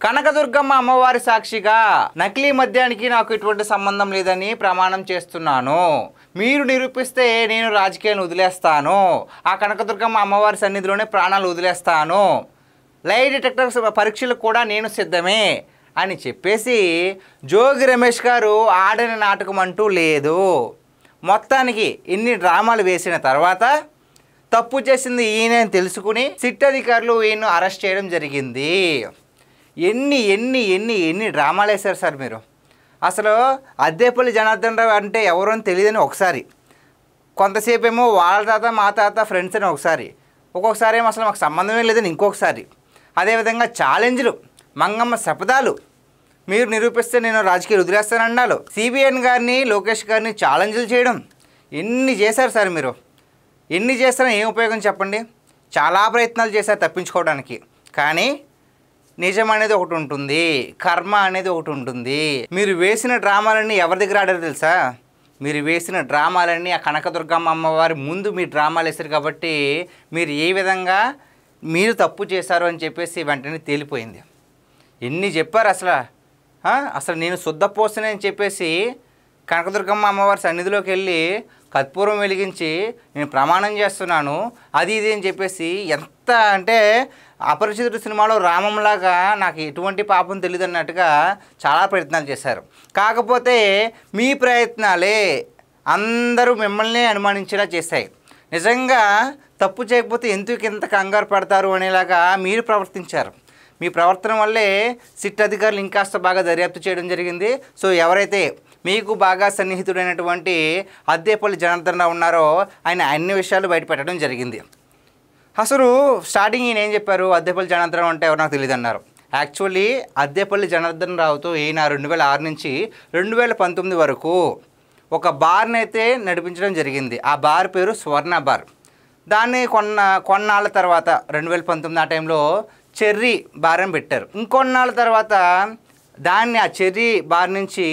కనకదుర్గమ్మ అమ్మవారి సాక్షిగా నకిలీ మద్యానికి నాకు ఎటువంటి సంబంధం లేదని ప్రమాణం చేస్తున్నాను. మీరు నిరూపిస్తే నేను రాజకీయాలను వదిలేస్తాను. ఆ కనకదుర్గమ్మ అమ్మవారి సన్నిధిలోనే ప్రాణాలు వదిలేస్తాను. లై డిటెక్టర్స్ పరీక్షలకు కూడా నేను సిద్ధమే అని చెప్పేసి జోగి రమేష్ గారు ఆడని నాటకం అంటూ లేదు. మొత్తానికి ఇన్ని డ్రామాలు వేసిన తర్వాత తప్పు చేసింది ఈయన తెలుసుకుని సిట్ అధికారులు ఈయన్ను అరెస్ట్ చేయడం జరిగింది. ఎన్ని డ్రామాలు వేశారు సార్ మీరు. అసలు అద్దేపల్లి జనార్దన్ రావు అంటే ఎవరో అని తెలియదని ఒకసారి, కొంతసేపు ఏమో వాళ్ళ తాత మా తాత ఫ్రెండ్స్ అని ఒకసారి, ఒక్కొక్కసారి ఏమో అసలు మాకు సంబంధమే లేదని ఇంకొకసారి, అదేవిధంగా ఛాలెంజ్లు, మంగమ్మ శపథాలు, మీరు నిరూపిస్తే నేను రాజకీయాలు వదిలేస్తానన్నాడు, సిబిఎన్ గారిని లోకేష్ గారిని ఛాలెంజ్లు చేయడం, ఎన్ని చేశారు సార్ మీరు. ఎన్ని చేస్తారో ఏం ఉపయోగం చెప్పండి. చాలా ప్రయత్నాలు చేశారు తప్పించుకోవడానికి, కానీ నిజం అనేది ఒకటి ఉంటుంది, కర్మ అనేది ఒకటి ఉంటుంది. మీరు వేసిన డ్రామాలన్నీ ఎవరి దగ్గర ఆడారో తెలుసా? మీరు వేసిన డ్రామాలన్నీ ఆ కనకదుర్గమ్మ అమ్మవారి ముందు మీరు డ్రామాలు వేశారు కాబట్టి మీరు ఏ విధంగా మీరు తప్పు చేశారు అని చెప్పేసి వెంటనే తేలిపోయింది. ఎన్ని చెప్పారు అసలు నేను శుద్ధపోసనే అని చెప్పేసి కనకదుర్గమ్మ అమ్మవారి సన్నిధిలోకి వెళ్ళి కర్పూరం వెలిగించి నేను ప్రమాణం చేస్తున్నాను అది ఇది అని చెప్పేసి, ఎంత అంటే అపరిచితుడు సినిమాలో రామంలాగా నాకు ఎటువంటి పాపం తెలియదు అన్నట్టుగా చాలా ప్రయత్నాలు చేశారు. కాకపోతే మీ ప్రయత్నాలే అందరూ మిమ్మల్ని అనుమానించేలా చేశాయి. నిజంగా తప్పు చేయకపోతే ఎందుకు ఇంత కంగారు పడతారు అనేలాగా మీరు ప్రవర్తించారు. మీ ప్రవర్తన వల్లే సిట్ అధికారులు ఇంకాస్త బాగా దర్యాప్తు చేయడం జరిగింది. సో ఎవరైతే మీకు బాగా సన్నిహితుడైనటువంటి అద్దేపల్లి జనార్దన్ రావు ఉన్నారో ఆయన అన్ని విషయాలు బయటపెట్టడం జరిగింది. అసలు స్టార్టింగ్ ఈయన ఏం చెప్పారు, అద్దేపల్లి జనార్దన్ రావు అంటే ఎవరు నాకు తెలియదు అన్నారు. యాక్చువల్లీ అద్దేపల్లి జనార్దన్ రావుతో ఈయన 2006 నుంచి 2019 వరకు ఒక బార్ని అయితే నడిపించడం జరిగింది. ఆ బార్ పేరు స్వర్ణ బార్. దాన్ని కొన్నాళ్ళ తర్వాత 2019 ఆ టైంలో చెర్రీ బార్ అని పెట్టారు. ఇంకొన్నాళ్ళ తర్వాత దాన్ని ఆ చెర్రీ బార్ నుంచి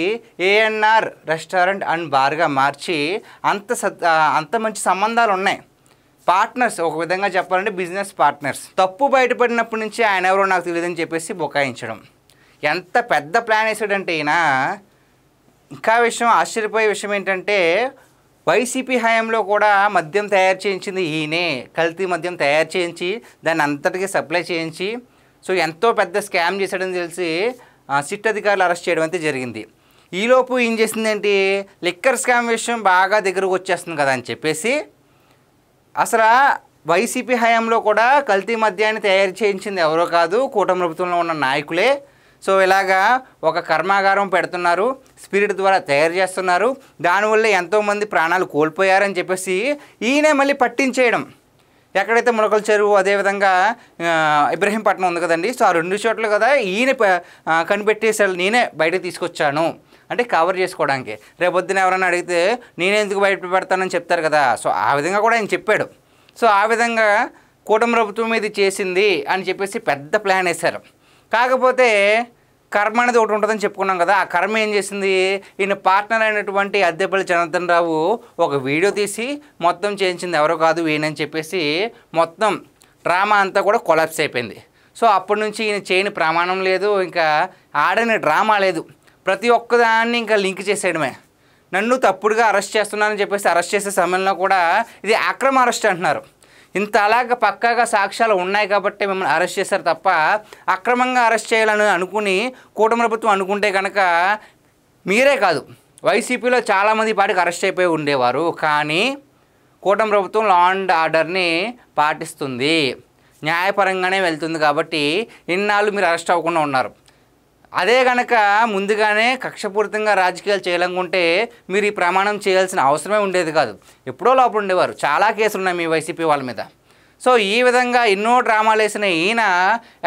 ఏఎన్ఆర్ రెస్టారెంట్ అండ్ బార్గా మార్చి అంత మంచి సంబంధాలు ఉన్నాయి. పార్ట్నర్స్, ఒక విధంగా చెప్పాలంటే బిజినెస్ పార్ట్నర్స్. తప్పు బయటపడినప్పటి నుంచి ఆయన ఎవరో నాకు తెలియదని చెప్పేసి బొకాయించడం. ఎంత పెద్ద ప్లాన్ వేసాడంటే ఈయన. ఇంకా ఆశ్చర్యపోయే విషయం ఏంటంటే వైసీపీ హయాంలో కూడా మద్యం తయారు చేయించింది ఈయనే. కల్తీ మద్యం తయారు చేయించి దాన్ని అంతటికీ సప్లై చేయించి సో ఎంతో పెద్ద స్కామ్ చేశాడని తెలిసి సిట్ అధికారులు అరెస్ట్ చేయడం అయితే జరిగింది. ఈలోపు ఏం చేసిందేంటి, లిక్కర్ స్కామ్ విషయం బాగా దగ్గరకు వచ్చేస్తుంది కదా అని చెప్పేసి అసలు వైసీపీ హయాంలో కూడా కల్తీ మద్యాన్ని తయారు చేయించింది ఎవరో కాదు, కూటమి ప్రభుత్వంలో ఉన్న నాయకులే. సో ఇలాగా ఒక కర్మాగారం పెడుతున్నారు, స్పిరిట్ ద్వారా తయారు చేస్తున్నారు, దానివల్ల ఎంతోమంది ప్రాణాలు కోల్పోయారని చెప్పేసి ఈయనే మళ్ళీ పట్టించేయడం. ఎక్కడైతే ములకల చెరువు, అదేవిధంగా ఇబ్రహీంపట్నం ఉంది కదండి, సో ఆ 2 చోట్ల కదా ఈయన కనిపెట్టేసాడు, నేనే బయటకు తీసుకొచ్చాను అంటే కవర్ చేసుకోవడానికి. రేపొద్దున ఎవరైనా అడిగితే నేనే ఎందుకు బయట పెడతానని చెప్తారు కదా. సో ఆ విధంగా కూడా ఆయన చెప్పాడు. సో ఆ విధంగా కూటమి ప్రభుత్వం ఇది చేసింది అని చెప్పేసి పెద్ద ప్లాన్ వేశారు. కాకపోతే కర్మ అనేది ఒకటి ఉంటుందని చెప్పుకున్నాం కదా. ఆ కర్మ ఏం చేసింది, ఈయన పార్ట్నర్ అయినటువంటి అద్దేపల్లి జనార్దన్ రావు ఒక వీడియో తీసి మొత్తం చేయించింది ఎవరో కాదు ఈయనని చెప్పేసి మొత్తం డ్రామా అంతా కూడా కొలాప్స్ అయిపోయింది. సో అప్పటి నుంచి ఈయన చేయని ప్రమాణం లేదు, ఇంకా ఆడని డ్రామా లేదు. ప్రతి ఒక్కదాన్ని ఇంకా లింక్ చేసేయడమే. నన్ను తప్పుడుగా అరెస్ట్ చేస్తున్నానని చెప్పేసి అరెస్ట్ చేసే సమయంలో కూడా ఇది అక్రమ అరెస్ట్ అంటున్నారు. ఇంత అలాగ పక్కాగా సాక్ష్యాలు ఉన్నాయి కాబట్టి మిమ్మల్ని అరెస్ట్ చేశారు తప్ప అక్రమంగా అరెస్ట్ చేయాలని అనుకుని కూటమి ప్రభుత్వం అనుకుంటే కనుక మీరే కాదు వైసీపీలో చాలామంది పాటికి అరెస్ట్ అయిపోయి ఉండేవారు. కానీ కూటమి ప్రభుత్వం లా అండ్ ఆర్డర్ని పాటిస్తుంది, న్యాయపరంగానే వెళ్తుంది కాబట్టి ఇన్నాళ్ళు మీరు అరెస్ట్ అవ్వకుండా ఉన్నారు. అదే కనుక ముందుగానే కక్షపూరితంగా రాజకీయాలు చేయాలనుకుంటే మీరు ఈ ప్రమాణం చేయాల్సిన అవసరమే ఉండేది కాదు, ఎప్పుడో లోపల ఉండేవారు. చాలా కేసులు ఉన్నాయి మీ వైసీపీ వాళ్ళ మీద. సో ఈ విధంగా ఎన్నో డ్రామాలు వేసిన ఈయన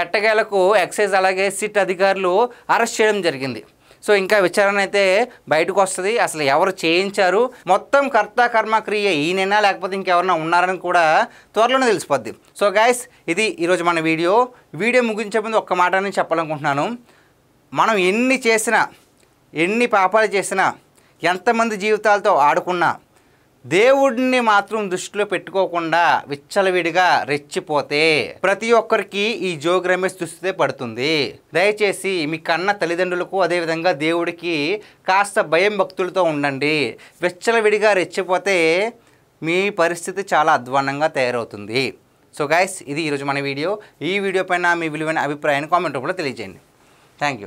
ఎట్టకేలకు ఎక్సైజ్ అలాగే సిట్ అధికారులు అరెస్ట్ చేయడం జరిగింది. సో ఇంకా విచారణ అయితే బయటకు వస్తుంది, అసలు ఎవరు చేయించారు, మొత్తం కర్త కర్మ క్రియ ఈయనైనా లేకపోతే ఇంకెవరన్నా ఉన్నారని కూడా త్వరలోనే తెలిసిపోద్ది. సో గైస్, ఇది ఈరోజు మన వీడియో ముగించే ముందు ఒక్క మాట అని చెప్పాలనుకుంటున్నాను. మనం ఎన్ని చేసినా, ఎన్ని పాపాలు చేసినా, ఎంతమంది జీవితాలతో ఆడుకున్నా దేవుడిని మాత్రం దృష్టిలో పెట్టుకోకుండా విచ్చలవిడిగా రెచ్చిపోతే ప్రతి ఒక్కరికి ఈ జోగి రమేష్ దుస్థితే పడుతుంది. దయచేసి మీ కన్న తల్లిదండ్రులకు అదేవిధంగా దేవుడికి కాస్త భయం భక్తులతో ఉండండి. విచ్చలవిడిగా రెచ్చిపోతే మీ పరిస్థితి చాలా అధ్వాన్నంగా తయారవుతుంది. సో గైస్, ఇది ఈరోజు మన వీడియో. ఈ వీడియో పైన మీ విలువైన అభిప్రాయాన్ని కామెంట్ రూపంలో తెలియజేయండి. Thank you.